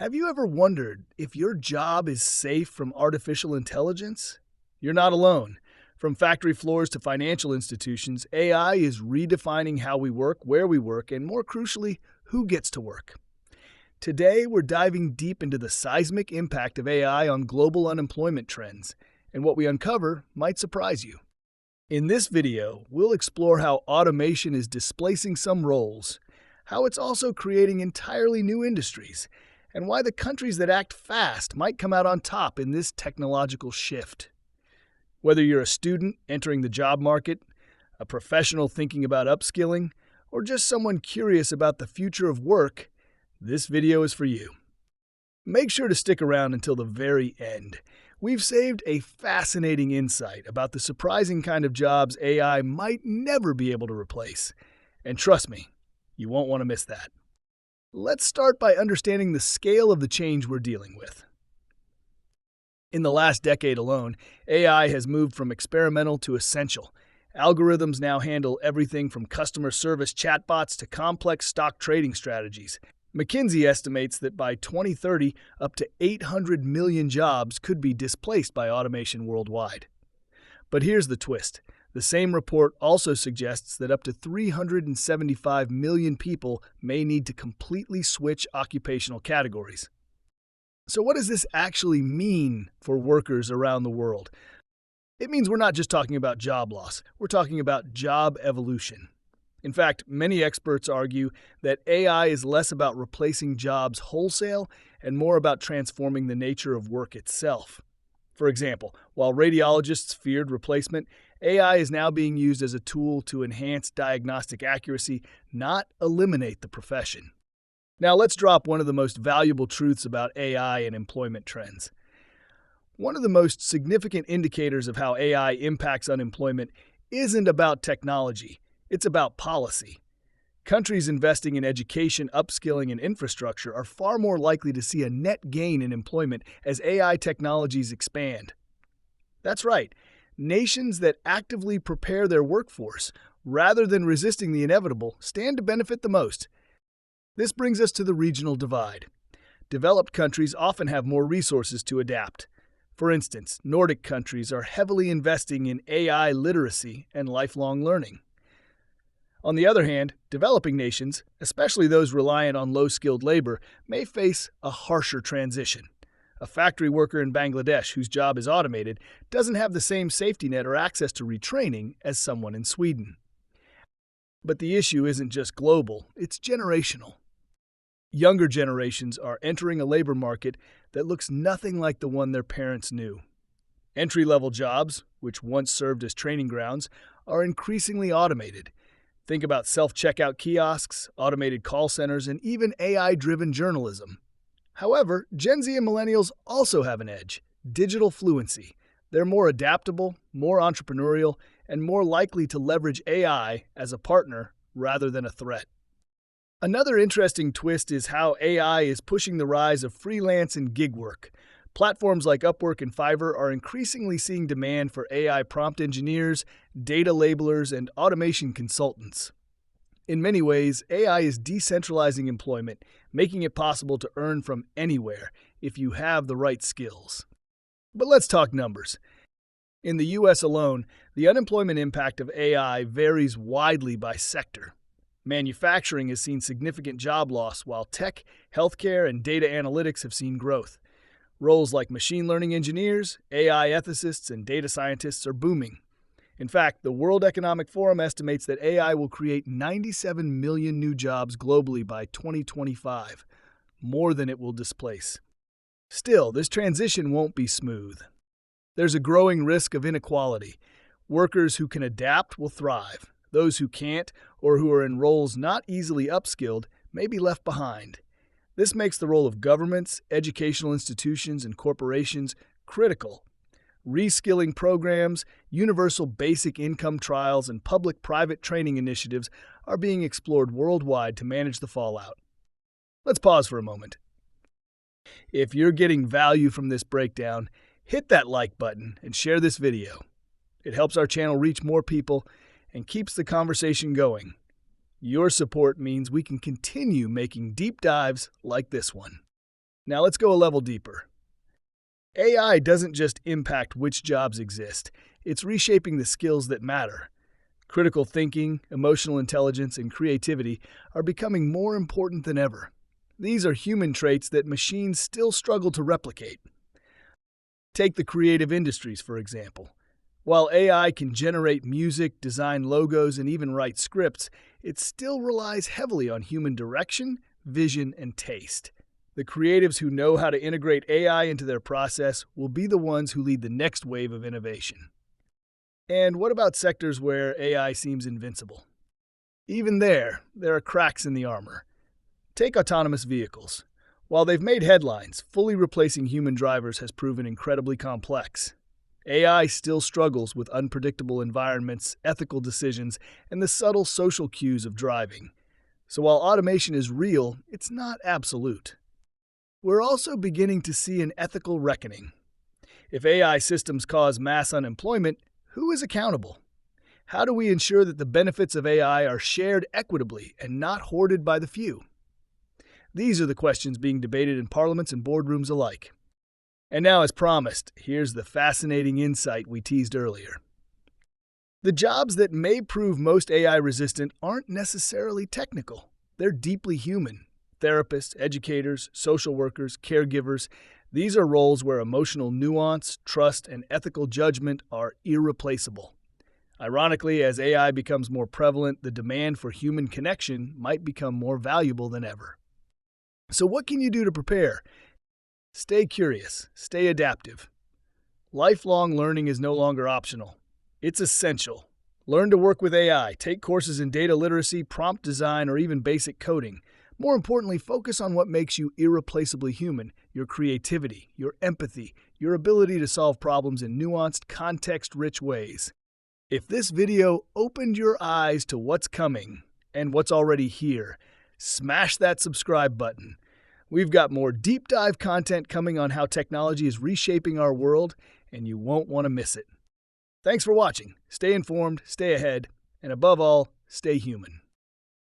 Have you ever wondered if your job is safe from artificial intelligence? You're not alone. From factory floors to financial institutions, AI is redefining how we work, where we work, and more crucially, who gets to work. Today, we're diving deep into the seismic impact of AI on global unemployment trends, and what we uncover might surprise you. In this video, we'll explore how automation is displacing some roles, how it's also creating entirely new industries, and why the countries that act fast might come out on top in this technological shift. Whether you're a student entering the job market, a professional thinking about upskilling, or just someone curious about the future of work, this video is for you. Make sure to stick around until the very end. We've saved a fascinating insight about the surprising kind of jobs AI might never be able to replace. And trust me, you won't want to miss that. Let's start by understanding the scale of the change we're dealing with. In the last decade alone, AI has moved from experimental to essential. Algorithms now handle everything from customer service chatbots to complex stock trading strategies. McKinsey estimates that by 2030, up to 800 million jobs could be displaced by automation worldwide. But here's the twist. The same report also suggests that up to 375 million people may need to completely switch occupational categories. So what does this actually mean for workers around the world? It means we're not just talking about job loss, we're talking about job evolution. In fact, many experts argue that AI is less about replacing jobs wholesale and more about transforming the nature of work itself. For example, while radiologists feared replacement, AI is now being used as a tool to enhance diagnostic accuracy, not eliminate the profession. Now let's drop one of the most valuable truths about AI and employment trends. One of the most significant indicators of how AI impacts unemployment isn't about technology, it's about policy. Countries investing in education, upskilling, and infrastructure are far more likely to see a net gain in employment as AI technologies expand. That's right. Nations that actively prepare their workforce, rather than resisting the inevitable, stand to benefit the most. This brings us to the regional divide. Developed countries often have more resources to adapt. For instance, Nordic countries are heavily investing in AI literacy and lifelong learning. On the other hand, developing nations, especially those reliant on low-skilled labor, may face a harsher transition. A factory worker in Bangladesh whose job is automated doesn't have the same safety net or access to retraining as someone in Sweden. But the issue isn't just global, it's generational. Younger generations are entering a labor market that looks nothing like the one their parents knew. Entry-level jobs, which once served as training grounds, are increasingly automated. Think about self-checkout kiosks, automated call centers, and even AI-driven journalism. However, Gen Z and millennials also have an edge: digital fluency. They're more adaptable, more entrepreneurial, and more likely to leverage AI as a partner rather than a threat. Another interesting twist is how AI is pushing the rise of freelance and gig work. Platforms like Upwork and Fiverr are increasingly seeing demand for AI prompt engineers, data labelers, and automation consultants. In many ways, AI is decentralizing employment, making it possible to earn from anywhere if you have the right skills. But let's talk numbers. In the US alone, the unemployment impact of AI varies widely by sector. Manufacturing has seen significant job loss, while tech, healthcare, and data analytics have seen growth. Roles like machine learning engineers, AI ethicists, and data scientists are booming. In fact, the World Economic Forum estimates that AI will create 97 million new jobs globally by 2025, more than it will displace. Still, this transition won't be smooth. There's a growing risk of inequality. Workers who can adapt will thrive. Those who can't, or who are in roles not easily upskilled, may be left behind. This makes the role of governments, educational institutions, and corporations critical. Reskilling programs, universal basic income trials, and public-private training initiatives are being explored worldwide to manage the fallout. Let's pause for a moment. If you're getting value from this breakdown, hit that like button and share this video. It helps our channel reach more people and keeps the conversation going. Your support means we can continue making deep dives like this one. Now let's go a level deeper. AI doesn't just impact which jobs exist, it's reshaping the skills that matter. Critical thinking, emotional intelligence, and creativity are becoming more important than ever. These are human traits that machines still struggle to replicate. Take the creative industries, for example. While AI can generate music, design logos, and even write scripts, it still relies heavily on human direction, vision, and taste. The creatives who know how to integrate AI into their process will be the ones who lead the next wave of innovation. And what about sectors where AI seems invincible? Even there are cracks in the armor. Take autonomous vehicles. While they've made headlines, fully replacing human drivers has proven incredibly complex. AI still struggles with unpredictable environments, ethical decisions, and the subtle social cues of driving. So while automation is real, it's not absolute. We're also beginning to see an ethical reckoning. If AI systems cause mass unemployment, who is accountable? How do we ensure that the benefits of AI are shared equitably and not hoarded by the few? These are the questions being debated in parliaments and boardrooms alike. And now, as promised, here's the fascinating insight we teased earlier. The jobs that may prove most AI resistant aren't necessarily technical. They're deeply human. Therapists, educators, social workers, caregivers, these are roles where emotional nuance, trust, and ethical judgment are irreplaceable. Ironically, as AI becomes more prevalent, the demand for human connection might become more valuable than ever. So what can you do to prepare? Stay curious, stay adaptive. Lifelong learning is no longer optional. It's essential. Learn to work with AI, take courses in data literacy, prompt design, or even basic coding. More importantly, focus on what makes you irreplaceably human: your creativity, your empathy, your ability to solve problems in nuanced, context-rich ways. If this video opened your eyes to what's coming and what's already here, smash that subscribe button. We've got more deep dive content coming on how technology is reshaping our world, and you won't want to miss it. Thanks for watching. Stay informed, stay ahead, and above all, stay human.